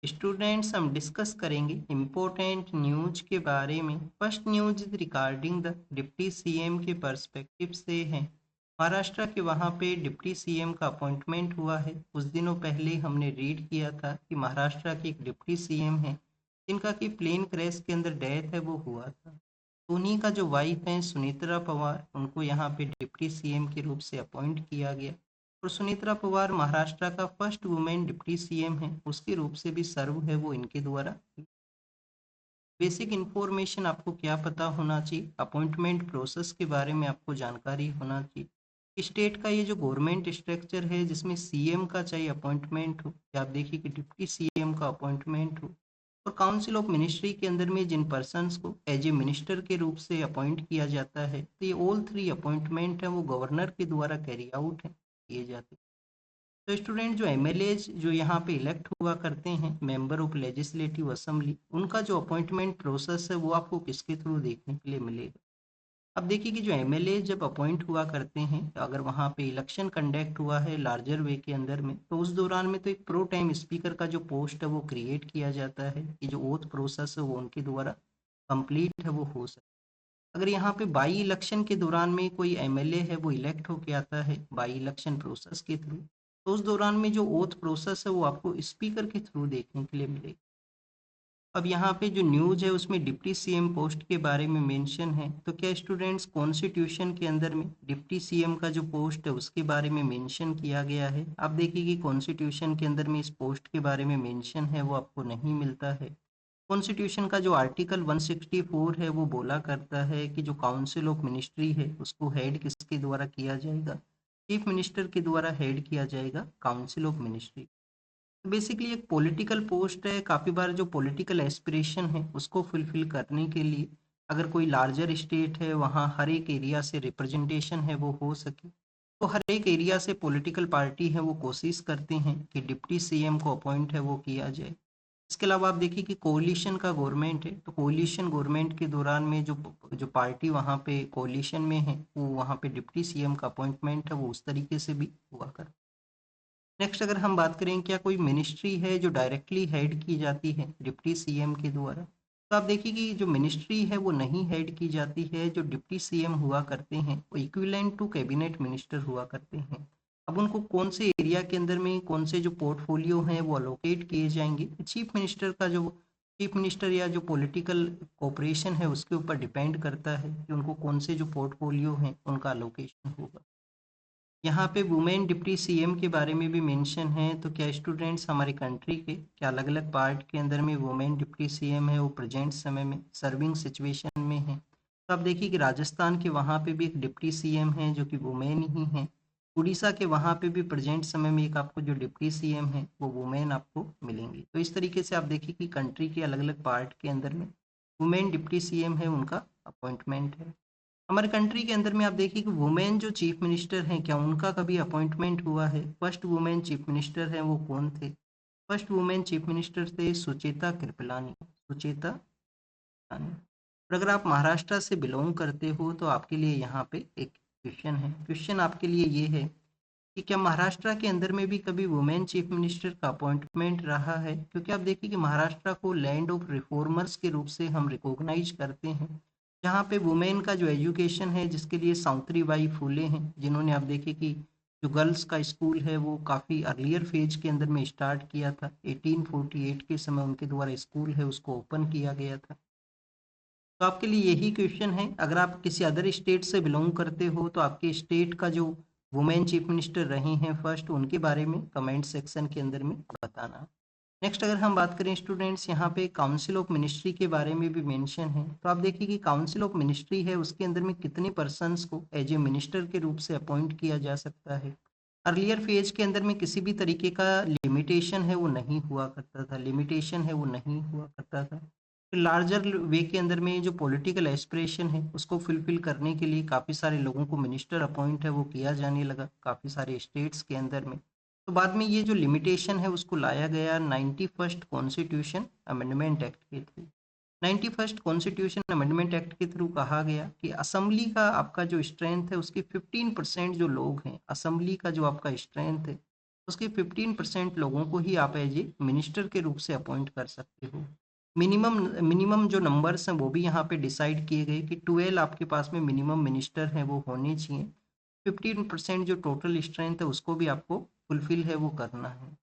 Students हम discuss करेंगे important news के बारे में। First news is regarding the deputy CM के पर्सपेक्टिव से है। महाराष्ट्र के वहाँ पे डिप्टी सीएम का अपॉइंटमेंट हुआ है। कुछ दिनों पहले हमने रीड किया था कि महाराष्ट्र के एक डिप्टी सीएम है जिनका कि प्लेन क्रैश के अंदर डेथ है वो हुआ था। तो उन्हीं का जो वाइफ है सुनीत्रा पवार, उनको यहाँ पे डिप्टी सीएम के रूप से अपॉइंट किया गया। और सुनीत्रा पवार महाराष्ट्र का फर्स्ट वुमेन डिप्टी सीएम है, उसके रूप से भी सर्व है वो इनके द्वारा। बेसिक इन्फॉर्मेशन आपको क्या पता होना चाहिए, अपॉइंटमेंट प्रोसेस के बारे में आपको जानकारी होना चाहिए। स्टेट का ये जो गवर्नमेंट स्ट्रक्चर है जिसमें सीएम का चाहे अपॉइंटमेंट हो या आप देखिए कि डिप्टी सीएम का अपॉइंटमेंट हो, और काउंसिल ऑफ मिनिस्ट्री के अंदर में जिन पर्सन्स को एज ए मिनिस्टर के रूप से अपॉइंट किया जाता है, तो ये ऑल थ्री अपॉइंटमेंट है वो गवर्नर के द्वारा कैरी आउट है किए जाते हैं। तो स्टूडेंट जो एमएलएज जो यहाँ पे इलेक्ट हुआ करते हैं, मेंबर ऑफ लेजिस्लेटिव असेंबली, उनका जो अपॉइंटमेंट प्रोसेस है वो आपको किसके थ्रू देखने के लिए मिलेगा। अब देखिए कि जो एमएलए जब अपॉइंट हुआ करते हैं, अगर वहाँ पे इलेक्शन कंडक्ट हुआ है लार्जर वे के अंदर में, तो उस दौरान में तो एक प्रो टाइम स्पीकर का जो पोस्ट है वो क्रिएट किया जाता है कि जो ओथ प्रोसेस है वो उनके द्वारा कंप्लीट है वो हो सके। अगर यहाँ पे बाई इलेक्शन के दौरान में कोई एमएलए है वो इलेक्ट होके आता है बाई इलेक्शन प्रोसेस के थ्रू, तो उस दौरान में जो ओथ प्रोसेस है वो आपको स्पीकर के थ्रू देखने के लिए मिलेगा। अब यहाँ पे जो न्यूज है उसमें डिप्टी सीएम पोस्ट के बारे में मेंशन है, तो क्या स्टूडेंट्स कॉन्स्टिट्यूशन के अंदर में डिप्टी सीएम का जो पोस्ट है उसके बारे में मेंशन किया गया है। आप देखिए कि कॉन्स्टिट्यूशन के अंदर में इस पोस्ट के बारे में मेंशन है वो आपको नहीं मिलता है। कॉन्स्टिट्यूशन का जो आर्टिकल 164 है वो बोला करता है कि जो काउंसिल ऑफ मिनिस्ट्री है उसको हेड किसके द्वारा किया जाएगा, चीफ मिनिस्टर के द्वारा हेड किया जाएगा काउंसिल ऑफ मिनिस्ट्री। बेसिकली एक पॉलिटिकल पोस्ट है, काफ़ी बार जो पॉलिटिकल एस्पिरेशन है उसको फुलफिल करने के लिए अगर कोई लार्जर स्टेट है वहाँ हर एक एरिया से रिप्रेजेंटेशन है वो हो सके, तो हर एक एरिया से पॉलिटिकल पार्टी है वो कोशिश करते हैं कि डिप्टी सीएम को अपॉइंट है वो किया जाए। इसके अलावा आप देखिए कि कोलिशन का गवर्नमेंट है, तो कोलिशन गवर्नमेंट के दौरान में जो जो पार्टी वहाँ पे कोलिशन में है वो वहाँ पे डिप्टी सीएम का अपॉइंटमेंट है वो उस तरीके से भी हुआ कर। नेक्स्ट अगर हम बात करें क्या कोई मिनिस्ट्री है जो डायरेक्टली हेड की जाती है डिप्टी सीएम के द्वारा, तो आप देखिए कि जो मिनिस्ट्री है वो नहीं हेड की जाती है। जो डिप्टी सीएम हुआ करते हैं वो इक्विवेलेंट टू कैबिनेट मिनिस्टर हुआ करते हैं। अब उनको कौन से एरिया के अंदर में कौन से जो पोर्टफोलियो हैं वो अलोकेट किए जाएंगे, चीफ मिनिस्टर का जो चीफ मिनिस्टर या जो पॉलिटिकल कोऑपरेशन है उसके ऊपर डिपेंड करता है कि उनको कौन से जो पोर्टफोलियो हैं उनका अलोकेशन होगा। यहाँ पे वुमेन डिप्टी सीएम के बारे में भी मेंशन है, तो क्या स्टूडेंट्स हमारे कंट्री के क्या अलग अलग पार्ट के अंदर में वुमेन डिप्टी सीएम है वो प्रेजेंट समय में सर्विंग सिचुएशन में है। तो आप देखिए कि राजस्थान के वहाँ पे भी एक डिप्टी सीएम है जो कि वुमेन ही है। उड़ीसा के वहाँ पे भी प्रेजेंट समय में एक आपको जो डिप्टी सीएम है वो वुमेन आपको मिलेंगी। तो इस तरीके से आप देखिए कि कंट्री के अलग अलग पार्ट के अंदर में वुमेन डिप्टी सीएम है उनका अपॉइंटमेंट है। हमारे कंट्री के अंदर में आप देखिए कि वुमेन जो चीफ मिनिस्टर हैं क्या उनका कभी अपॉइंटमेंट हुआ है। फर्स्ट वुमेन चीफ मिनिस्टर हैं वो कौन थे, फर्स्ट वुमेन चीफ मिनिस्टर थे सुचेता कृपलानी, सुचेता कृपलानी। और अगर आप महाराष्ट्र से बिलोंग करते हो तो आपके लिए यहाँ पे एक क्वेश्चन है, क्वेश्चन आपके लिए ये है कि क्या महाराष्ट्र के अंदर में भी कभी वुमेन चीफ मिनिस्टर का अपॉइंटमेंट रहा है। क्योंकि आप देखिए कि महाराष्ट्र को लैंड ऑफ रिफॉर्मर्स के रूप से हम रिकॉग्नाइज करते हैं, जहाँ पे वुमेन का जो एजुकेशन है जिसके लिए सावित्रीबाई फुले हैं, जिन्होंने आप देखिए कि जो गर्ल्स का स्कूल है वो काफ़ी अर्लियर फेज के अंदर में स्टार्ट किया था। 1848 के समय उनके द्वारा स्कूल है उसको ओपन किया गया था। तो आपके लिए यही क्वेश्चन है, अगर आप किसी अदर स्टेट से बिलोंग करते हो तो आपके स्टेट का जो वुमेन चीफ मिनिस्टर रही हैं फर्स्ट, उनके बारे में कमेंट सेक्शन के अंदर में बताना। नेक्स्ट अगर हम बात करें स्टूडेंट्स, यहाँ पे काउंसिल ऑफ मिनिस्ट्री के बारे में भी मेंशन है। तो आप देखिए कि काउंसिल ऑफ मिनिस्ट्री है उसके अंदर में कितने पर्सन्स को एज ए मिनिस्टर के रूप से अपॉइंट किया जा सकता है। अर्लियर फेज के अंदर में किसी भी तरीके का लिमिटेशन है वो नहीं हुआ करता था, लिमिटेशन है वो नहीं हुआ करता था। लार्जर वे के अंदर में जो पॉलिटिकल एस्पिरेशन है उसको फुलफिल करने के लिए काफ़ी सारे लोगों को मिनिस्टर अपॉइंट है वो किया जाने लगा काफ़ी सारे स्टेट्स के अंदर में। तो बाद में ये जो लिमिटेशन है उसको लाया गया 91st कॉन्स्टिट्यूशन अमेंडमेंट एक्ट के through. 91st constitution amendment act के थ्रू कहा गया कि असेंबली का आपका जो स्ट्रेंथ है उसके 15% जो लोग हैं, असेंबली का जो आपका स्ट्रेंथ है उसके 15% लोगों को ही आप एज ए मिनिस्टर के रूप से अपॉइंट कर सकते हो। मिनिमम मिनिमम जो नंबर्स हैं वो भी यहाँ पे डिसाइड किए गए कि 12 आपके पास में मिनिमम मिनिस्टर हैं वो होने चाहिए। 15% जो टोटल स्ट्रेंथ है उसको भी आपको फुलफिल है वो करना है।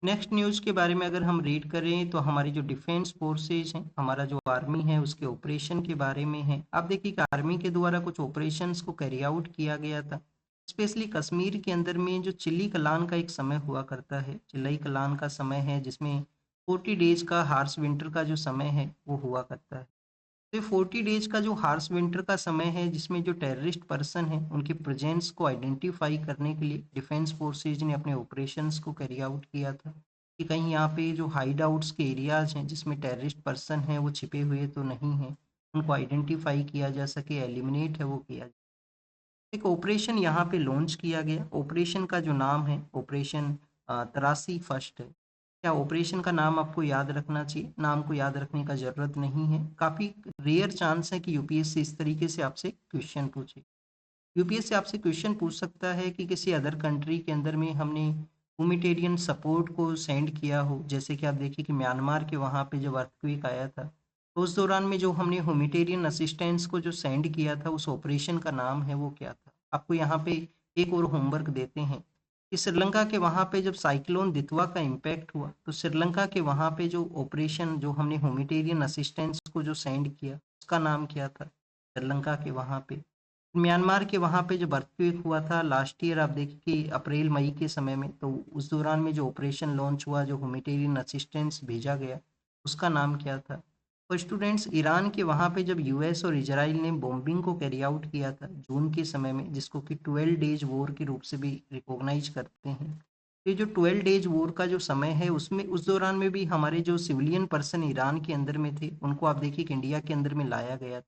नेक्स्ट न्यूज़ के बारे में अगर हम रीड करें तो हमारी जो डिफेंस फोर्सेज हैं, हमारा जो आर्मी है उसके ऑपरेशन के बारे में है। आप देखिए कि आर्मी के द्वारा कुछ ऑपरेशंस को कैरी आउट किया गया था, स्पेशली कश्मीर के अंदर में जो चिल्ली कलान का एक समय हुआ करता है, चिल्लई कलान का समय है जिसमें 40 डेज का हार्श विंटर का जो समय है वो हुआ करता है। तो 40 डेज का जो हार्श विंटर का समय है जिसमें जो टेररिस्ट पर्सन है उनके प्रेजेंस को आइडेंटिफाई करने के लिए डिफेंस फोर्सेज ने अपने ऑपरेशंस को कैरी आउट किया था कि कहीं यहाँ पे जो हाइड आउट्स के एरियाज हैं जिसमें टेररिस्ट पर्सन है वो छिपे हुए तो नहीं हैं, उनको आइडेंटिफाई किया जा सके, एलिमिनेट है वो किया जाए। एक ऑपरेशन यहाँ पे लॉन्च किया गया। ऑपरेशन का जो नाम है ऑपरेशन तरासी फर्स्ट है। क्या ऑपरेशन का नाम आपको याद रखना चाहिए? नाम को याद रखने का ज़रूरत नहीं है। काफ़ी रेयर चांस है कि यूपीएससी इस तरीके से आपसे क्वेश्चन पूछे। यूपीएससी आपसे क्वेश्चन पूछ सकता है कि किसी अदर कंट्री के अंदर में हमने ह्यूमैनिटेरियन सपोर्ट को सेंड किया हो, जैसे कि आप देखिए कि म्यांमार के वहाँ पे जब अर्थक्वेक आया था, तो उस दौरान में जो हमने ह्यूमैनिटेरियन असिस्टेंस को जो सेंड किया था उस ऑपरेशन का नाम है वो क्या था? आपको यहाँ पे एक और होमवर्क देते हैं कि श्रीलंका के वहाँ पे जब साइक्लोन दितवा का इम्पैक्ट हुआ तो श्रीलंका के वहाँ पे जो ऑपरेशन जो हमने ह्यूमैनिटेरियन असिस्टेंस को जो सेंड किया उसका नाम क्या था श्रीलंका के वहाँ पे? म्यांमार के वहाँ पे जब अर्थक्वेक हुआ था लास्ट ईयर, आप देखिए कि अप्रैल मई के समय में, तो उस दौरान में जो ऑपरेशन लॉन्च हुआ, जो ह्यूमैनिटेरियन असिस्टेंस भेजा गया, उसका नाम क्या था? और स्टूडेंट्स, ईरान के वहाँ पे जब यूएस और इजराइल ने बॉम्बिंग को कैरी आउट किया था जून के समय में, जिसको कि 12 डेज वॉर के रूप से भी रिकॉग्नाइज करते हैं, तो ये जो 12 डेज वॉर का जो समय है उसमें उस दौरान में भी हमारे जो सिविलियन पर्सन ईरान के अंदर में थे उनको आप देखिए कि इंडिया के अंदर में लाया गया था।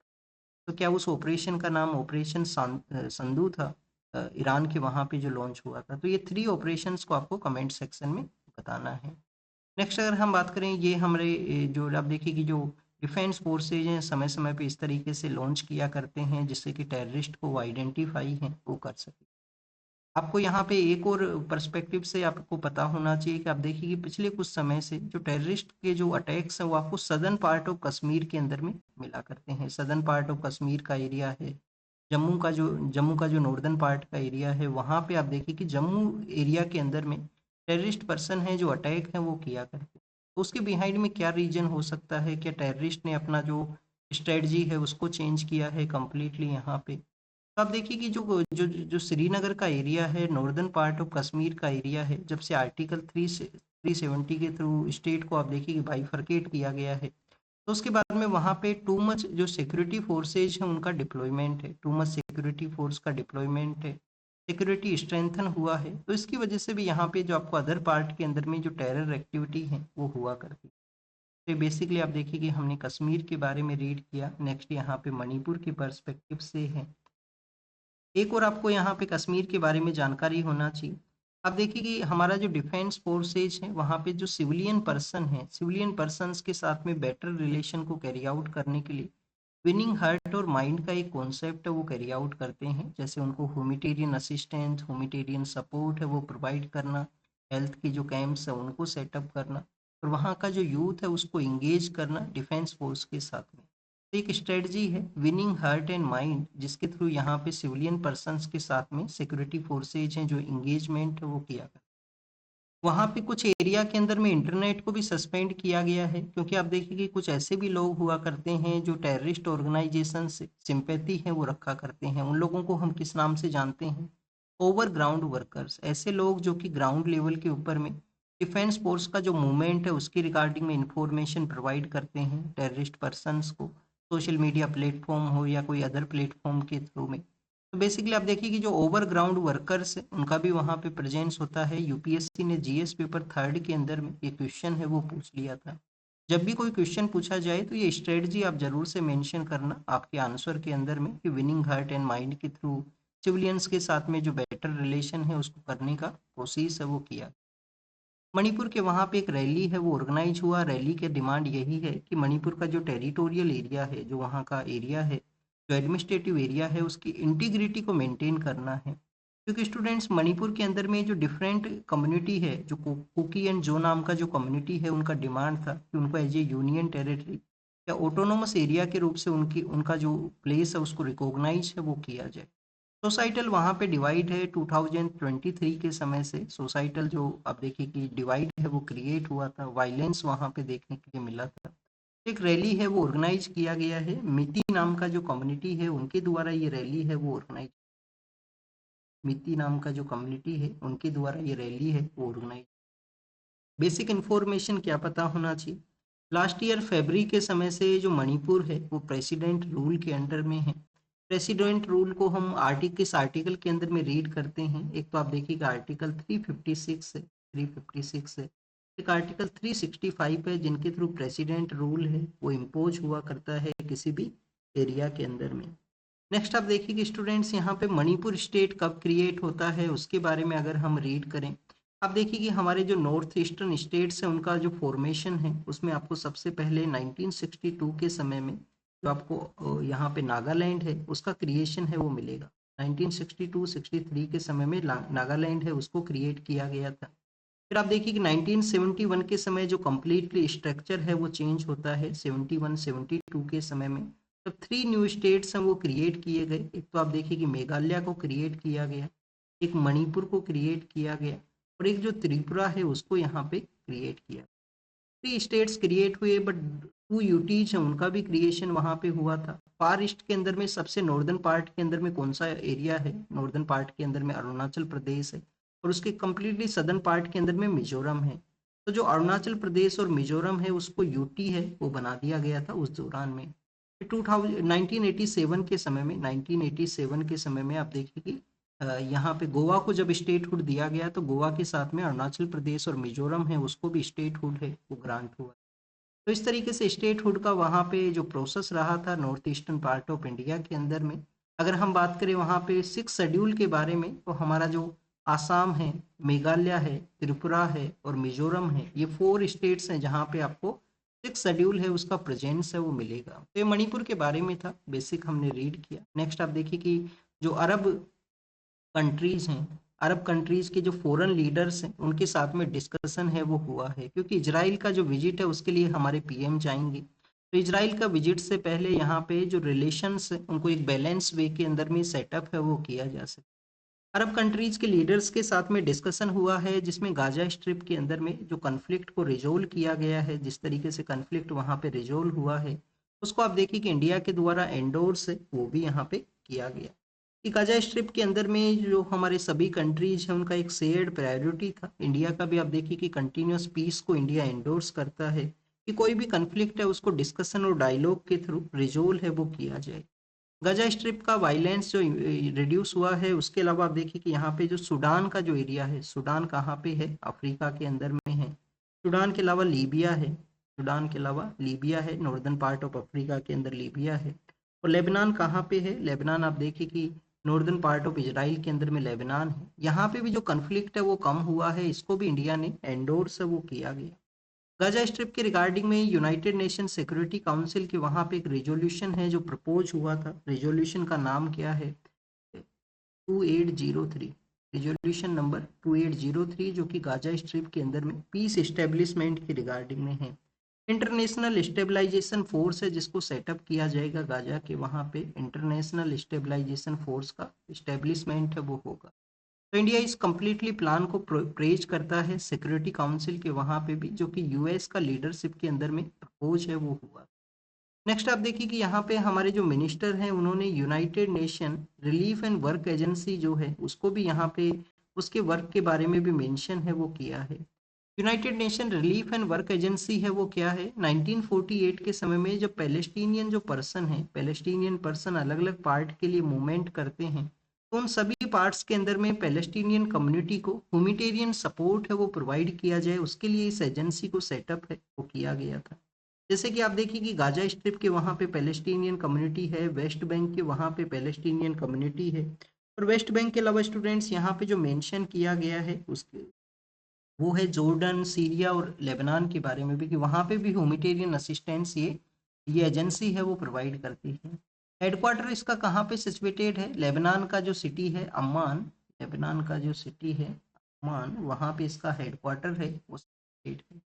तो क्या उस ऑपरेशन का नाम ऑपरेशन संदू था? ईरान के वहाँ पे जो लॉन्च हुआ था। तो ये 3 ऑपरेशंस को आपको कमेंट सेक्शन में बताना है। नेक्स्ट अगर हम बात करें, ये हमारे जो आप देखिए कि जो डिफेंस फोर्सेज हैं समय समय पे इस तरीके से लॉन्च किया करते हैं जिससे कि टेररिस्ट को आइडेंटिफाई है वो कर सके। आपको यहाँ पे एक और पर्सपेक्टिव से आपको पता होना चाहिए कि आप देखिए कि पिछले कुछ समय से जो टेररिस्ट के जो अटैक्स हैं वो आपको सदर्न पार्ट ऑफ कश्मीर के अंदर में मिला करते हैं। सदर्न पार्ट ऑफ कश्मीर का एरिया है, जम्मू का जो नॉर्दर्न पार्ट का एरिया है, वहाँ पे आप देखिए कि जम्मू एरिया के अंदर में टेररिस्ट पर्सन है जो अटैक है वो किया करते हैं। तो उसके बिहाइंड में क्या रीजन हो सकता है? क्या टेररिस्ट ने अपना जो स्ट्रेटजी है उसको चेंज किया है कम्प्लीटली यहाँ पे? तो आप देखिए कि जो जो जो श्रीनगर का एरिया है, नॉर्दर्न पार्ट ऑफ कश्मीर का एरिया है, जब से आर्टिकल 370 के थ्रू स्टेट को आप देखिए कि बाइफरकेट किया गया है, तो उसके बाद में वहाँ पे टू मच जो सिक्योरिटी फोर्सेज हैं उनका डिप्लॉयमेंट है, टू मच सिक्योरिटी फोर्स का डिप्लॉयमेंट है, सिक्योरिटी स्ट्रेंथन हुआ है। तो इसकी वजह से भी यहाँ पे जो आपको अदर पार्ट के अंदर में जो टेरर एक्टिविटी है वो हुआ करती है। तो बेसिकली आप देखिए कि हमने कश्मीर के बारे में रीड किया। नेक्स्ट यहाँ पे मणिपुर के पर्सपेक्टिव से है। एक और आपको यहाँ पे कश्मीर के बारे में जानकारी होना चाहिए। आप देखिए कि हमारा जो डिफेंस फोर्सेज है वहाँ पे जो सिविलियन पर्सन है, सिविलियन पर्सन्स के साथ में बेटर रिलेशन को कैरी आउट करने के लिए विनिंग हार्ट और माइंड का एक कॉन्सेप्ट है वो कैरी आउट करते हैं। जैसे उनको ह्यूमैनिटेरियन असिस्टेंस, ह्यूमैनिटेरियन सपोर्ट है वो प्रोवाइड करना, हेल्थ की जो कैंप्स है उनको सेटअप करना, और वहाँ का जो यूथ है उसको इंगेज करना डिफेंस फोर्स के साथ में। तो एक स्ट्रेटजी है विनिंग हार्ट एंड माइंड, जिसके थ्रू यहाँ पे सिविलियन पर्सन्स के साथ में सिक्योरिटी फोर्सेज हैं जो इंगेजमेंट है वो किया गया। वहाँ पे कुछ एरिया के अंदर में इंटरनेट को भी सस्पेंड किया गया है, क्योंकि आप देखिए कि कुछ ऐसे भी लोग हुआ करते हैं जो टेररिस्ट ऑर्गेनाइजेशन से सिंपैथी है वो रखा करते हैं। उन लोगों को हम किस नाम से जानते हैं? Overground workers. ऐसे लोग जो कि ग्राउंड लेवल के ऊपर में डिफेंस फोर्स का जो मूवमेंट है उसकी रिगार्डिंग में इंफॉर्मेशन प्रोवाइड करते हैं टेररिस्ट पर्सनस को, सोशल मीडिया प्लेटफॉर्म हो या कोई अदर प्लेटफॉर्म के थ्रू में। तो बेसिकली आप देखिए कि जो ओवरग्राउंड वर्कर्स है उनका भी वहाँ पे प्रेजेंस होता है। यूपीएससी ने जीएस पेपर 3 के अंदर में ये क्वेश्चन है वो पूछ लिया था। जब भी कोई क्वेश्चन पूछा जाए तो ये स्ट्रेटजी आप जरूर से मेंशन करना आपके आंसर के अंदर में कि विनिंग हार्ट एंड माइंड के थ्रू सिविलियंस के साथ में जो बेटर रिलेशन है उसको करने का कोशिश है वो किया। मणिपुर के वहाँ पे एक रैली है वो ऑर्गेनाइज हुआ। रैली के डिमांड यही है कि मणिपुर का जो टेरिटोरियल एरिया है, जो वहाँ का एरिया है, जो एडमिनिस्ट्रेटिव एरिया है, उसकी इंटीग्रिटी को मेंटेन करना है। क्योंकि स्टूडेंट्स मणिपुर के अंदर में जो डिफरेंट कम्युनिटी है, जो कुकी एंड जो नाम का जो कम्युनिटी है, उनका डिमांड था कि उनको एज ए यूनियन टेरिटरी या ऑटोनोमस एरिया के रूप से उनका जो प्लेस है उसको रिकॉग्नाइज है वो किया जाए। सोसाइटल वहाँ पे डिवाइड है 2023 के समय से। सोसाइटल जो आप देखिए कि डिवाइड है वो क्रिएट हुआ था, वायलेंस वहाँ पे देखने के लिए मिला था। एक रैली है वो ऑर्गेनाइज किया गया है, मिति नाम का जो कम्युनिटी है उनके द्वारा ये रैली है वो ऑर्गेनाइज, मिति नाम का जो कम्युनिटी है उनके द्वारा ये रैली है वो ऑर्गेनाइज। बेसिक इन्फॉर्मेशन क्या पता होना चाहिए। लास्ट ईयर फरवरी के समय से जो मणिपुर है वो प्रेसिडेंट रूल के अंडर में है। प्रेसिडेंट रूल को हम किस आर्टिकल के अंदर में रीड करते हैं, एक तो आप देखिएगा आर्टिकल 356 है, 356 है। एक आर्टिकल 365 है जिनके थ्रू प्रेसिडेंट रूल है वो इम्पोज हुआ करता है किसी भी एरिया के अंदर में। नेक्स्ट आप देखिए कि स्टूडेंट्स यहाँ पे मणिपुर स्टेट कब क्रिएट होता है उसके बारे में अगर हम रीड करें, आप देखिए कि हमारे जो नॉर्थ ईस्टर्न स्टेट्स हैं उनका जो फॉर्मेशन है उसमें आपको सबसे पहले 1962 के समय में जो आपको यहाँ पे नागालैंड है उसका क्रिएशन है वो मिलेगा। 1962-63 के समय में नागालैंड है उसको क्रिएट किया गया था। फिर आप देखिए कि 1971 के समय जो कम्प्लीटली स्ट्रक्चर है वो चेंज होता है 71-72 के समय में। तब 3 न्यू स्टेट्स हैं वो क्रिएट किए गए। एक तो आप देखिए कि मेघालय को क्रिएट किया गया, एक मणिपुर को क्रिएट किया गया और एक जो त्रिपुरा है उसको यहाँ पे क्रिएट किया। 3 स्टेट्स क्रिएट हुए बट 2 यूटीज हैं उनका भी क्रिएशन वहाँ पे हुआ था। फार ईस्ट के अंदर में सबसे नॉर्दर्न पार्ट के अंदर में कौन सा एरिया है, नॉर्दर्न पार्ट के अंदर में अरुणाचल प्रदेश है और उसके कम्प्लीटली सदर्न पार्ट के अंदर में मिजोरम है। तो जो अरुणाचल प्रदेश और मिजोरम है उसको यूटी है वो बना दिया गया था उस दौरान में। 1987 के समय में 1987 के समय में आप देखिए कि यहाँ पे गोवा को जब स्टेटहुड दिया गया तो गोवा के साथ में अरुणाचल प्रदेश और मिजोरम है उसको भी स्टेटहुड है वो ग्रांट हुआ। तो इस तरीके से स्टेटहुड का वहाँ पे जो प्रोसेस रहा था north eastern part of India के अंदर में। अगर हम बात करें वहाँ पे 6 शेड्यूल के बारे में तो हमारा जो आसाम है, मेघालय है, त्रिपुरा है और मिजोरम है, ये 4 स्टेट्स हैं जहाँ पे आपको 6 शेड्यूल है उसका प्रेजेंस है वो मिलेगा। तो ये मणिपुर के बारे में था, बेसिक हमने रीड किया। नेक्स्ट आप देखिए कि जो अरब कंट्रीज हैं, अरब कंट्रीज के जो फॉरेन लीडर्स हैं उनके साथ में डिस्कशन है वो हुआ है, क्योंकि इजराइल का जो विजिट है उसके लिए हमारे पीएम जाएंगे। तो इजराइल का विजिट से पहले यहाँ पे जो रिलेशंस है उनको एक बैलेंस वे के अंदर में सेटअप है वो किया जा सके। अरब कंट्रीज के लीडर्स के साथ में डिस्कशन हुआ है जिसमें गाजा स्ट्रिप के अंदर में जो कन्फ्लिक्ट को रिजोल्व किया गया है, जिस तरीके से कन्फ्लिक्ट वहाँ पे रिजोल्व हुआ है उसको आप देखिए कि इंडिया के द्वारा एंडोर्स है वो भी यहाँ पे किया गया। कि गाजा स्ट्रिप के अंदर में जो हमारे सभी कंट्रीज हैं उनका एक शेयर्ड प्रायोरिटी था। इंडिया का भी आप देखिए कि कंटिन्यूस पीस को इंडिया एंडोर्स करता है कि कोई भी कन्फ्लिक्ट है उसको डिस्कशन और डायलॉग के थ्रू रिजोल्व है वो किया जाए। गाजा स्ट्रिप का वायलेंस जो रिड्यूस हुआ है उसके अलावा आप देखिए कि यहाँ पे जो सूडान का जो एरिया है, सूडान कहाँ पे है, अफ्रीका के अंदर में है। सूडान के अलावा लीबिया है, सूडान के अलावा लीबिया है, नॉर्दर्न पार्ट ऑफ अफ्रीका के अंदर लीबिया है। और लेबनान कहाँ पे है, लेबनान आप देखिए कि नॉर्दर्न पार्ट ऑफ इजराइल के अंदर में लेबनान है। यहाँ पे भी जो कन्फ्लिक्ट है वो कम हुआ है, इसको भी इंडिया ने एंडोर्स है वो किया गया। गाजा स्ट्रिप के रिगार्डिंग में यूनाइटेड नेशन सिक्योरिटी काउंसिल के वहाँ पे एक रेजोल्यूशन है जो प्रपोज हुआ था। रेजोल्यूशन का नाम क्या है, 2803, रेजोल्यूशन नंबर 2803, जो कि गाजा स्ट्रिप के अंदर में पीस एस्टेब्लिशमेंट के रिगार्डिंग में है। इंटरनेशनल स्टेबलाइजेशन फोर्स है जिसको सेटअप किया जाएगा गाजा के वहाँ पे, इंटरनेशनल स्टेबलाइजेशन फोर्स का इस्टेब्लिशमेंट है वो होगा। तो इंडिया इस कम्प्लीटली प्लान को प्रेज करता है सिक्योरिटी काउंसिल के वहाँ पे भी, जो कि यूएस का लीडरशिप के अंदर में प्रपोज है वो हुआ। नेक्स्ट आप देखिए कि यहाँ पे हमारे जो मिनिस्टर हैं उन्होंने United nation relief and work agency जो है उसको भी यहाँ पे उसके वर्क के बारे में भी मेंशन है वो किया है। United nation relief and work agency है वो क्या है, 1948 के समय में जब पैलेस्टीनियन जो पर्सन है, पैलेस्टीनियन पर्सन अलग अलग पार्ट के लिए मूवमेंट करते हैं तो उन सभी पार्ट्स के अंदर में पैलेस्टीनियन कम्युनिटी को ह्यूमैनिटेरियन सपोर्ट है वो प्रोवाइड किया जाए, उसके लिए इस एजेंसी को सेटअप है वो किया गया था। जैसे कि आप देखिए कि गाजा स्ट्रिप के वहाँ पे पैलेस्टीनियन कम्युनिटी है, वेस्ट बैंक के वहाँ पे पैलेस्टीनियन कम्युनिटी है। और वेस्ट बैंक के अलावा स्टूडेंट्स यहाँ पे जो मेंशन किया गया है उसके वो है जॉर्डन, सीरिया और लेबनान के बारे में भी, कि वहाँ पे भी ह्यूमैनिटेरियन असिस्टेंस ये एजेंसी है वो प्रोवाइड करती है। हेडक्वार्टर इसका कहाँ पे सिचुएटेड है, लेबनान का जो सिटी है अम्मान, लेबनान का जो सिटी है अम्मान, वहाँ पे इसका हेडक्वार्टर है उस स्टेट में।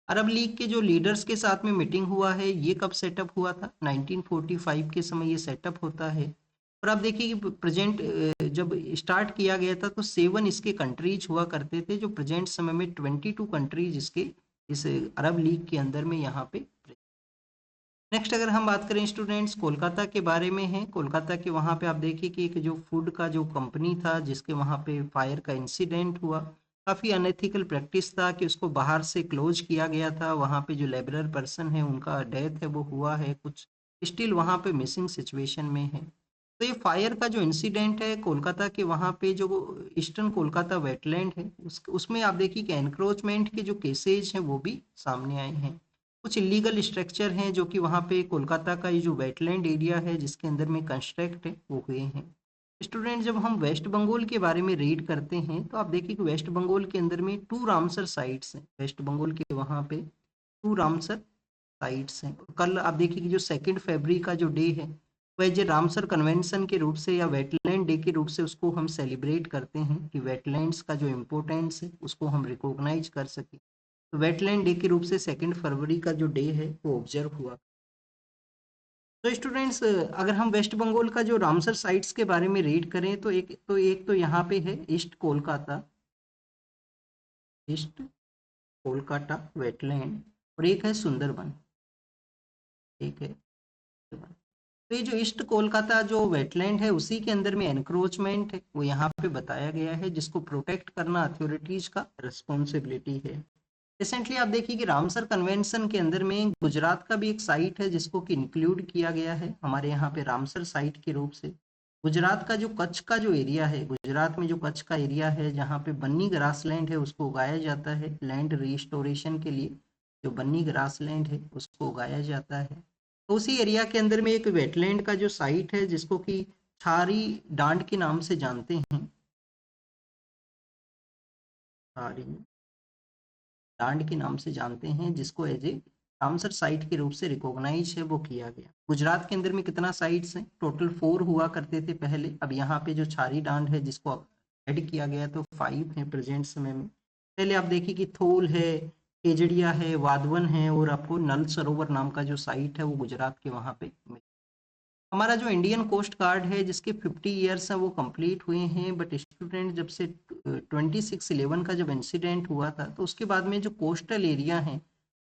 अरब लीग के जो लीडर्स के साथ में मीटिंग हुआ है, ये कब सेटअप हुआ था? 1945 के समय ये सेटअप होता है। और आप देखिए कि प्रेजेंट जब स्टार्ट किया गया था तो 7 इसके कंट्रीज हुआ करते थे, जो प्रेजेंट समय में 22 कंट्रीज इसके इस अरब लीग के अंदर में यहाँ पे। नेक्स्ट अगर हम बात करें स्टूडेंट्स कोलकाता के बारे में है, कोलकाता के वहाँ पे आप देखिए कि एक जो फूड का जो कंपनी था जिसके वहाँ पे फायर का इंसिडेंट हुआ, काफ़ी अनएथिकल प्रैक्टिस था कि उसको बाहर से क्लोज किया गया था, वहाँ पे जो लेबरर पर्सन है उनका डेथ है वो हुआ है, कुछ स्टिल वहाँ पे मिसिंग सिचुएशन में है। तो ये फायर का जो इंसिडेंट है कोलकाता के वहाँ पे जो ईस्टर्न कोलकाता वेटलैंड है उसमें आप देखिए कि एनक्रोचमेंट के जो केसेज हैं वो भी सामने आए हैं। कुछ इलीगल स्ट्रक्चर हैं जो कि वहाँ पे कोलकाता का ये जो वेटलैंड एरिया है जिसके अंदर में कंस्ट्रक्ट है वो हुए हैं। स्टूडेंट जब हम वेस्ट बंगाल के बारे में रीड करते हैं तो आप देखिए कि वेस्ट बंगाल के अंदर में 2 रामसर साइट्स हैं, वेस्ट बंगाल के वहाँ पे 2 रामसर साइट्स हैं। कल आप देखिए कि जो 2 फरवरी का जो डे है वह जो रामसर कन्वेंशन के रूप से या वेटलैंड डे के रूप से उसको हम सेलिब्रेट करते हैं कि वेटलैंड्स का जो इम्पोर्टेंस है उसको हम रिकॉग्नाइज कर सकें। तो वेटलैंड डे के रूप से 2 फरवरी का जो डे है वो ऑब्जर्व हुआ। तो स्टूडेंट्स अगर हम वेस्ट बंगाल का जो रामसर साइट्स के बारे में रीड करें तो एक तो यहाँ पे है ईस्ट कोलकाता वेटलैंड, और एक है सुंदरबन, एक है सुंदरबन। तो ये जो ईस्ट कोलकाता जो वेटलैंड है उसी के अंदर में एनक्रोचमेंट है वो यहाँ पे बताया गया है, जिसको प्रोटेक्ट करना अथॉरिटीज का रिस्पॉन्सिबिलिटी है। रिसेंटली आप देखिए कि रामसर कन्वेंशन के अंदर में गुजरात का भी एक साइट है जिसको कि इंक्लूड किया गया है हमारे यहाँ पे रामसर साइट के रूप से। गुजरात का जो कच्छ का जो एरिया है, गुजरात में जो कच्छ का एरिया है जहाँ पे बन्नी ग्रासलैंड है उसको उगाया जाता है लैंड रिस्टोरेशन के लिए, जो बन्नी ग्रासलैंड है उसको उगाया जाता है। तो उसी एरिया के अंदर में एक वेटलैंड का जो साइट है जिसको कि छारी डांड के नाम से जानते हैं, छारी डांड के नाम से जानते हैं, जिसको एज ए रामसर साइट के रूप से रिकॉग्नाइज है वो किया गया। गुजरात के अंदर में कितना साइट्स हैं? टोटल 4 हुआ करते थे पहले, अब यहाँ पे जो छारी डांड है जिसको ऐड किया गया तो 5 है प्रेजेंट समय में। पहले आप देखिए कि थोल है, केजड़िया है, वाधवन है, और आपको नल सरोवर नाम का जो साइट है वो गुजरात के वहाँ पे हमारा जो इंडियन कोस्ट गार्ड है जिसके 50 ईयर्स हैं वो कंप्लीट हुए हैं। बट स्टूडेंट जब से 26/11 का जब इंसिडेंट हुआ था तो उसके बाद में जो कोस्टल एरिया है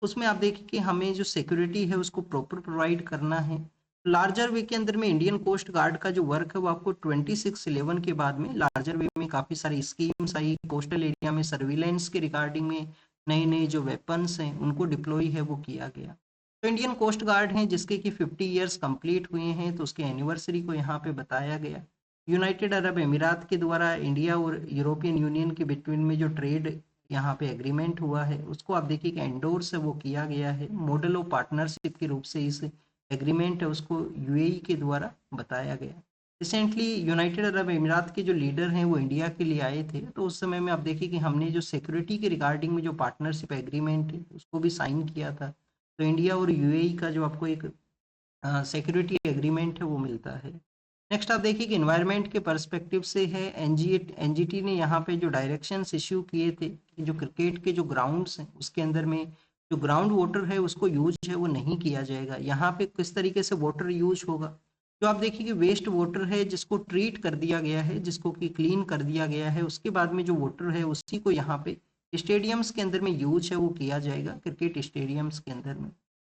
उसमें आप देखिए कि हमें जो सिक्योरिटी है उसको प्रॉपर प्रोवाइड करना है। लार्जर वे के अंदर में इंडियन कोस्ट गार्ड का जो वर्क है वो आपको 26/11 के बाद में लार्जर वे में काफ़ी सारी स्कीम्स आई, कोस्टल एरिया में सर्विलेंस के रिगार्डिंग में नए नए जो वेपन्स हैं उनको डिप्लॉय है वो किया गया। तो इंडियन कोस्ट गार्ड हैं जिसके कि 50 ईयर्स कंप्लीट हुए हैं तो उसके एनिवर्सरी को यहाँ पे बताया गया। यूनाइटेड अरब अमीरात के द्वारा इंडिया और यूरोपियन यूनियन के बिटवीन में जो ट्रेड यहाँ पे एग्रीमेंट हुआ है उसको आप देखिए कि एंडोर्स है वो किया गया है, मॉडल ऑफ पार्टनरशिप के रूप से इस एग्रीमेंट है उसको यूएई के द्वारा बताया गया। रिसेंटली यूनाइटेड अरब अमीरात के जो लीडर हैं वो इंडिया के लिए आए थे, तो उस समय में आप देखिए कि हमने जो सिक्योरिटी के रिगार्डिंग में जो पार्टनरशिप एग्रीमेंट है उसको भी साइन किया था। तो इंडिया और यूएई का जो आपको एक सिक्योरिटी एग्रीमेंट है वो मिलता है। नेक्स्ट आप देखिए कि इन्वायरमेंट के पर्सपेक्टिव से है, एनजीटी ने यहाँ पे जो डायरेक्शंस इश्यू किए थे कि जो क्रिकेट के जो ग्राउंड्स हैं उसके अंदर में जो ग्राउंड वाटर है उसको यूज है वो नहीं किया जाएगा। यहाँ पे किस तरीके से वाटर यूज होगा, जो आप देखिए कि वेस्ट वाटर है जिसको ट्रीट कर दिया गया है, जिसको कि क्लीन कर दिया गया है, उसके बाद में जो वाटर है उसी को यहाँ पे स्टेडियम्स के अंदर में यूज है वो किया जाएगा, क्रिकेट स्टेडियम्स के अंदर में।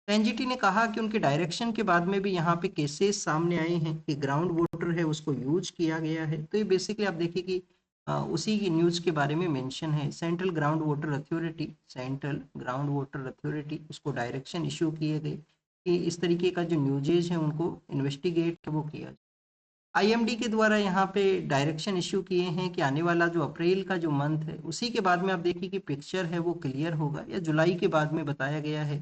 एनजीटी ने कहा कि उनके डायरेक्शन के बाद में भी यहाँ पे केसेस सामने आए हैं कि ग्राउंड वाटर है उसको यूज किया गया है। तो ये बेसिकली आप देखिए कि उसी की न्यूज के बारे में मेंशन है। सेंट्रल ग्राउंड वाटर अथॉरिटी उसको डायरेक्शन इशू किए गए कि इस तरीके का जो न्यूजेज है उनको इन्वेस्टिगेट वो किया जाए। आईएमडी के द्वारा यहाँ पे डायरेक्शन इश्यू किए हैं कि आने वाला जो अप्रैल का जो मंथ है उसी के बाद में आप देखिए कि पिक्चर है वो क्लियर होगा, या जुलाई के बाद में बताया गया है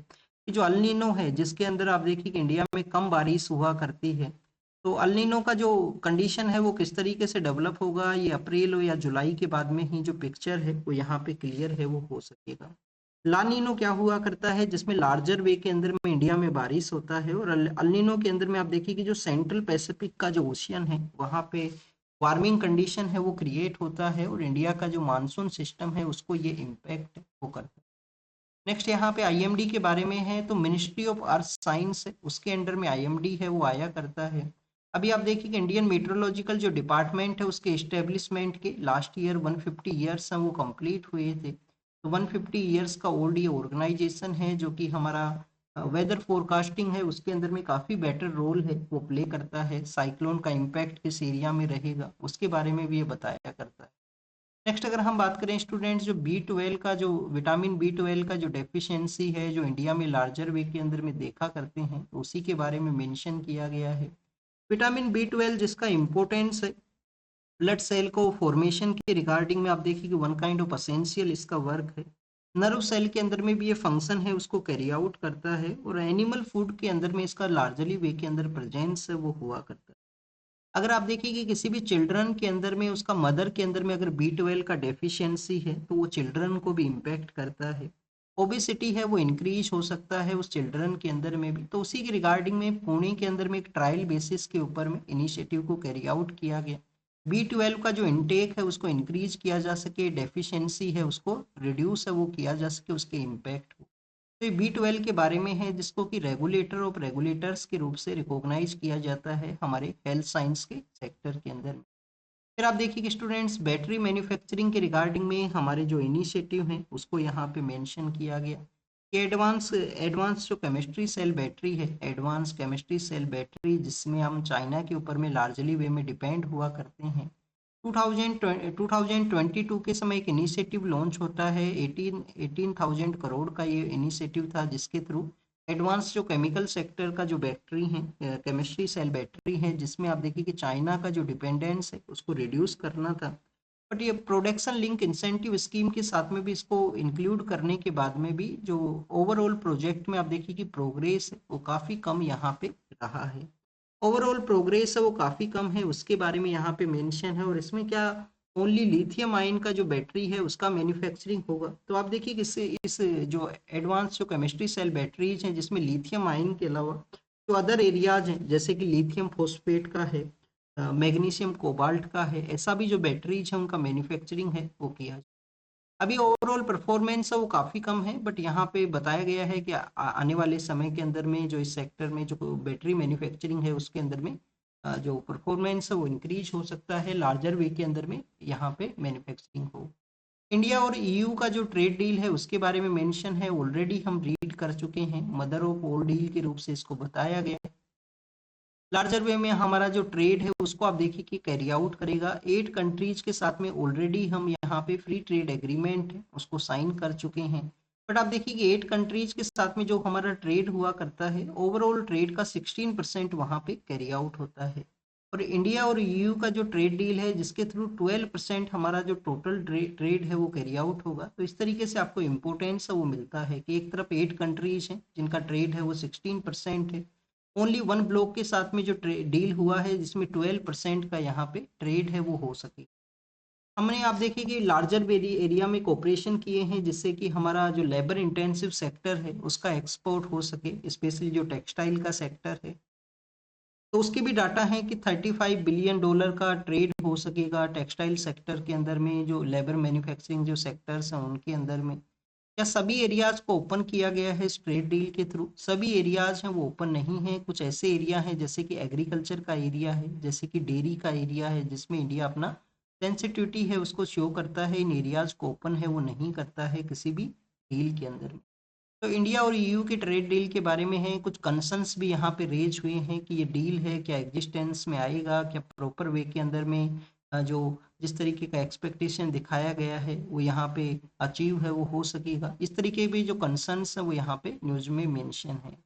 कि जो अल नीनो है जिसके अंदर आप देखिए कि इंडिया में कम बारिश हुआ करती है, तो अल नीनो का जो कंडीशन है वो किस तरीके से डेवलप होगा ये अप्रैल और या जुलाई के बाद में ही जो पिक्चर है वो यहाँ पे क्लियर है वो हो सकेगा। लानीनो क्या हुआ करता है जिसमें लार्जर वे के अंदर में इंडिया में बारिश होता है, और अल नीनो के अंदर में आप देखिए कि जो सेंट्रल पैसिफिक का जो ओशियन है वहाँ पे वार्मिंग कंडीशन है वो क्रिएट होता है और इंडिया का जो मानसून सिस्टम है उसको ये इम्पैक्ट वो करता है। नेक्स्ट यहाँ पे आईएमडी के बारे में है, तो मिनिस्ट्री ऑफ अर्थ साइंस है उसके अंडर में आईएमडी है वो आया करता है। अभी आप देखिए कि इंडियन मेट्रोलॉजिकल जो डिपार्टमेंट है उसके इस्टेब्लिशमेंट के लास्ट ईयर 150 ईयर्स हैं वो कंप्लीट हुए थे। तो 150 ईयर्स का ओल्ड ये ऑर्गेनाइजेशन है जो कि हमारा वेदर फोरकास्टिंग है उसके अंदर में काफ़ी बेटर रोल है वो प्ले करता है। साइक्लोन का इम्पैक्ट किस एरिया में रहेगा उसके बारे में भी ये बताया करता है। नेक्स्ट अगर हम बात करें स्टूडेंट्स, जो बी 12 का जो विटामिन बी 12 का जो डेफिशिएंसी है जो इंडिया में लार्जर वे के अंदर में देखा करते हैं तो उसी के बारे में मेंशन किया गया है। विटामिन बी 12 जिसका इम्पोर्टेंस है ब्लड सेल को फॉर्मेशन के रिगार्डिंग में आप देखिए कि वन काइंड ऑफ असेंशियल इसका वर्क है। नर्व सेल के अंदर में भी ये फंक्शन है उसको कैरी आउट करता है और एनिमल फूड के अंदर में इसका लार्जली वे के अंदर प्रेजेंस है वो हुआ करता है। अगर आप देखिए कि किसी भी चिल्ड्रन के अंदर में उसका मदर के अंदर में अगर बी 12 का डेफिशिएंसी है तो वो चिल्ड्रन को भी इम्पैक्ट करता है। ओबेसिटी है वो इंक्रीज हो सकता है उस चिल्ड्रन के अंदर में भी। तो उसी के रिगार्डिंग में पुणे के अंदर में एक ट्रायल बेसिस के ऊपर में इनिशिएटिव को कैरी आउट किया गया। बी 12 का जो इनटेक है उसको इंक्रीज किया जा सके, डेफिशिएंसी है उसको रिड्यूस है वो किया जा सके, उसके इम्पैक्ट हो। तो ये बी 12 के बारे में है जिसको कि रेगुलेटर ऑफ रेगुलेटर्स के रूप से रिकॉग्नाइज किया जाता है हमारे हेल्थ साइंस के सेक्टर के अंदर। फिर आप देखिए कि स्टूडेंट्स बैटरी मैन्युफैक्चरिंग के रिगार्डिंग में हमारे जो इनिशिएटिव हैं उसको यहाँ पे मेंशन किया गया कि एडवांस एडवांस जो केमिस्ट्री सेल बैटरी है, एडवांस केमिस्ट्री सेल बैटरी जिसमें हम चाइना के ऊपर में लार्जली वे में डिपेंड हुआ करते हैं। 2022 के समय एक इनिशिएटिव लॉन्च होता है, 18,000 करोड़ का ये इनिशिएटिव था जिसके थ्रू एडवांस जो केमिकल सेक्टर का जो बैटरी है, केमिस्ट्री सेल बैटरी है जिसमें आप देखिए कि चाइना का जो डिपेंडेंस है उसको रिड्यूस करना था। बट ये प्रोडक्शन लिंक इंसेंटिव स्कीम के साथ में भी इसको इंक्लूड करने के बाद में भी जो ओवरऑल प्रोजेक्ट में आप देखिए कि प्रोग्रेस है वो काफ़ी कम यहाँ पे रहा है। ओवरऑल प्रोग्रेस है वो काफ़ी कम है उसके बारे में यहाँ पे मेंशन है। और इसमें क्या ओनली लिथियम आयन का जो बैटरी है उसका मैन्युफैक्चरिंग होगा। तो आप देखिए कि इस जो एडवांस जो केमिस्ट्री सेल बैटरीज हैं जिसमें लिथियम आयन के अलावा जो अदर एरियाज हैं जैसे कि लिथियम फॉस्फेट का है, मैग्नीशियम कोबाल्ट का है, ऐसा भी जो बैटरीज है उनका मैन्युफैक्चरिंग है वो किया जाए। अभी ओवरऑल परफॉर्मेंस है वो काफ़ी कम है बट यहाँ पे बताया गया है कि आने वाले समय के अंदर में जो इस सेक्टर में जो बैटरी मैन्युफैक्चरिंग है उसके अंदर में जो परफॉर्मेंस है वो इंक्रीज हो सकता है लार्जर वे के अंदर में यहाँ पे मैन्युफैक्चरिंग हो। इंडिया और ईयू का जो ट्रेड डील है उसके बारे में मेंशन है, ऑलरेडी हम रीड कर चुके हैं, मदर ऑफ ऑल डील के रूप से इसको बताया गया है। लार्जर वे में हमारा जो ट्रेड है उसको आप देखिए कि कैरी आउट करेगा 8 कंट्रीज के साथ में। ऑलरेडी हम यहाँ पे फ्री ट्रेड एग्रीमेंट है उसको साइन कर चुके हैं। बट आप देखिए कि 8 कंट्रीज के साथ में जो हमारा ट्रेड हुआ करता है ओवरऑल ट्रेड का 16% वहाँ पे कैरी आउट होता है। और इंडिया और ईयू का जो ट्रेड डील है जिसके थ्रू 12% हमारा जो टोटल ट्रेड है वो कैरी आउट होगा। तो इस तरीके से आपको इम्पोर्टेंस है वो मिलता है कि एक तरफ 8 कंट्रीज हैं जिनका ट्रेड है वो 16% है। ओनली वन ब्लॉक के साथ में जो डील हुआ है जिसमें 12% का यहाँ पे ट्रेड है वो हो सके। हमने आप देखिए कि लार्जर एरिया में कोऑपरेशन किए हैं जिससे कि हमारा जो लेबर इंटेंसिव सेक्टर है उसका एक्सपोर्ट हो सके, स्पेशली जो टेक्सटाइल का सेक्टर है। तो उसके भी डाटा है कि $35 बिलियन का ट्रेड हो सकेगा टेक्सटाइल सेक्टर के अंदर में, जो लेबर मैन्युफैक्चरिंग जो सेक्टर्स हैं उनके अंदर में। क्या सभी एरियाज को ओपन किया गया है इस ट्रेड डील के थ्रू? सभी एरियाज हैं वो ओपन नहीं है। कुछ ऐसे एरिया हैं जैसे कि एग्रीकल्चर का एरिया है, जैसे कि डेयरी का एरिया है जिसमें इंडिया अपना सेंसिटिविटी है उसको शो करता है, इन एरियाज को ओपन है वो नहीं करता है किसी भी डील के अंदर में। तो इंडिया और ईयू के ट्रेड डील के बारे में है, कुछ कंसर्न्स भी यहाँ पे रेज हुए हैं कि ये डील है क्या एग्जिस्टेंस में आएगा, क्या प्रॉपर वे के अंदर में जो जिस तरीके का एक्सपेक्टेशन दिखाया गया है वो यहाँ पे अचीव है वो हो सकेगा। इस तरीके भी जो कंसर्न्स हैं वो यहाँ पे न्यूज में मेंशन है।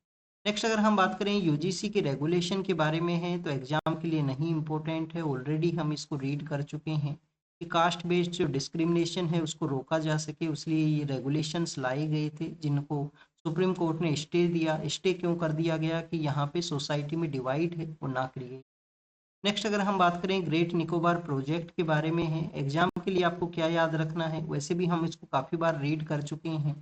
नेक्स्ट अगर हम बात करें यूजीसी के रेगुलेशन के बारे में है तो एग्जाम के लिए नहीं इम्पोर्टेंट है, ऑलरेडी हम इसको रीड कर चुके हैं कि कास्ट बेस्ड जो डिस्क्रिमिनेशन है उसको रोका जा सके इसलिए ये रेगुलेशंस लाए गए थे जिनको सुप्रीम कोर्ट ने स्टे दिया। स्टे क्यों कर दिया गया कि यहाँ पे सोसाइटी में डिवाइड है वो ना क्रिएट। नेक्स्ट अगर हम बात करें ग्रेट निकोबार प्रोजेक्ट के बारे में है, एग्जाम के लिए आपको क्या याद रखना है, वैसे भी हम इसको काफ़ी बार रीड कर चुके हैं।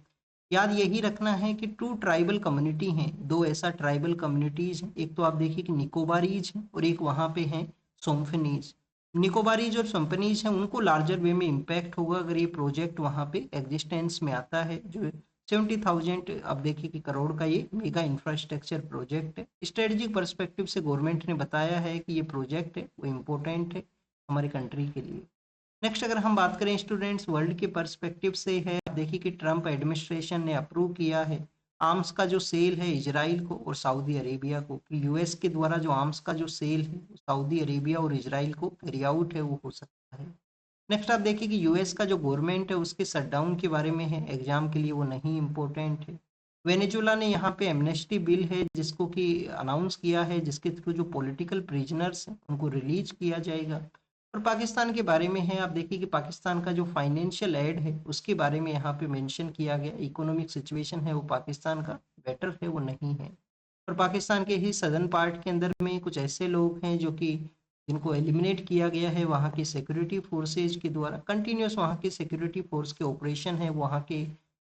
याद यही रखना है कि 2 ट्राइबल कम्युनिटी हैं, 2 ऐसा ट्राइबल कम्युनिटीज़ हैं, एक तो आप देखिए कि निकोबारीज हैं और एक वहाँ पे हैं सोम्फनीज। निकोबारी जो कंपनीज हैं उनको लार्जर वे में इम्पैक्ट होगा अगर ये प्रोजेक्ट वहाँ पे एग्जिस्टेंस में आता है। जो 70,000 अब देखिए कि करोड़ का ये मेगा इंफ्रास्ट्रक्चर प्रोजेक्ट है। स्ट्रेटजिक पर्सपेक्टिव से गवर्नमेंट ने बताया है कि ये प्रोजेक्ट है वो इम्पोर्टेंट है हमारी कंट्री के लिए। नेक्स्ट अगर हम बात करें स्टूडेंट्स वर्ल्ड के पर्सपेक्टिव से है, आप देखिए कि ट्रम्प एडमिनिस्ट्रेशन ने अप्रूव किया है आर्म्स का जो सेल है इजराइल को और सऊदी अरेबिया को, कि यूएस के द्वारा जो आर्म्स का जो सेल है सऊदी अरेबिया और इजराइल को कैरी आउट है वो हो सकता है। नेक्स्ट आप देखिए कि यूएस का जो गवर्नमेंट है उसके शटडाउन के बारे में है, एग्जाम के लिए वो नहीं इम्पोर्टेंट है। वेनेजुला ने यहाँ पे एमनेस्टी बिल है जिसको कि अनाउंस किया है, जिसके थ्रू जो पॉलिटिकल प्रिजनर्स हैं उनको रिलीज किया जाएगा। और पाकिस्तान के बारे में है, आप देखिए कि पाकिस्तान का जो फाइनेंशियल एड है उसके बारे में यहाँ पे मेंशन किया गया, इकोनॉमिक सिचुएशन है वो पाकिस्तान का बेटर है वो नहीं है। और पाकिस्तान के ही सदर्न पार्ट के अंदर में कुछ ऐसे लोग हैं जो कि जिनको एलिमिनेट किया गया है वहाँ की सिक्योरिटी फोर्सेज के द्वारा, कंटिन्यूस वहाँ के सिक्योरिटी फोर्स के ऑपरेशन है वहाँ के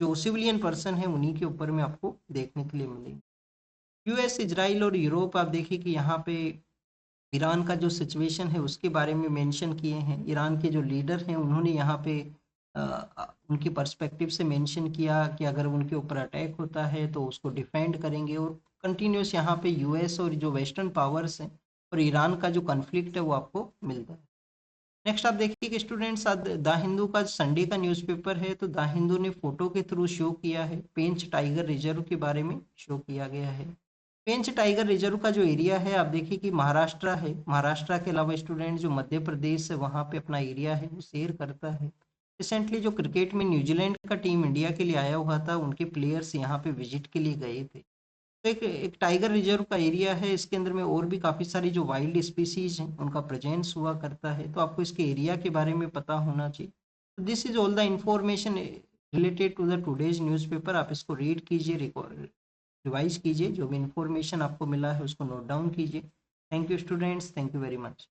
जो सिविलियन पर्सन है उन्हीं के ऊपर में आपको देखने के लिए मिलेंगे। यूएस, इजराइल और यूरोप आप देखिए कि यहाँ पे ईरान का जो सिचुएशन है उसके बारे में मेंशन किए हैं। ईरान के जो लीडर हैं उन्होंने यहाँ पे उनके पर्सपेक्टिव से मेंशन किया कि अगर उनके ऊपर अटैक होता है तो उसको डिफेंड करेंगे। और कंटिन्यूस यहाँ पे यूएस और जो वेस्टर्न पावर्स हैं और ईरान का जो कॉन्फ्लिक्ट है वो आपको मिलता है। नेक्स्ट आप देखिए कि स्टूडेंट्स आज द हिंदू का संडे का न्यूज़पेपर है, तो द हिंदू ने फोटो के थ्रू शो किया है पेंच टाइगर रिजर्व के बारे में शो किया गया है। पेंच टाइगर रिजर्व का जो एरिया है आप देखिए कि महाराष्ट्र है, महाराष्ट्र के अलावा स्टूडेंट जो मध्य प्रदेश है वहाँ पे अपना एरिया है वो शेयर करता है। रिसेंटली जो क्रिकेट में न्यूजीलैंड का टीम इंडिया के लिए आया हुआ था उनके प्लेयर्स यहाँ पे विजिट के लिए गए थे। तो एक एक टाइगर रिजर्व का एरिया है, इसके अंदर में और भी काफ़ी सारी जो वाइल्ड स्पीसीज हैं उनका प्रेजेंस हुआ करता है, तो आपको इसके एरिया के बारे में पता होना चाहिए। तो this is all the information related to the today's newspaper. आप इसको रीड कीजिए, रिवाइज कीजिए, जो भी इंफॉर्मेशन आपको मिला है उसको नोट डाउन कीजिए। Thank you students, thank you very much.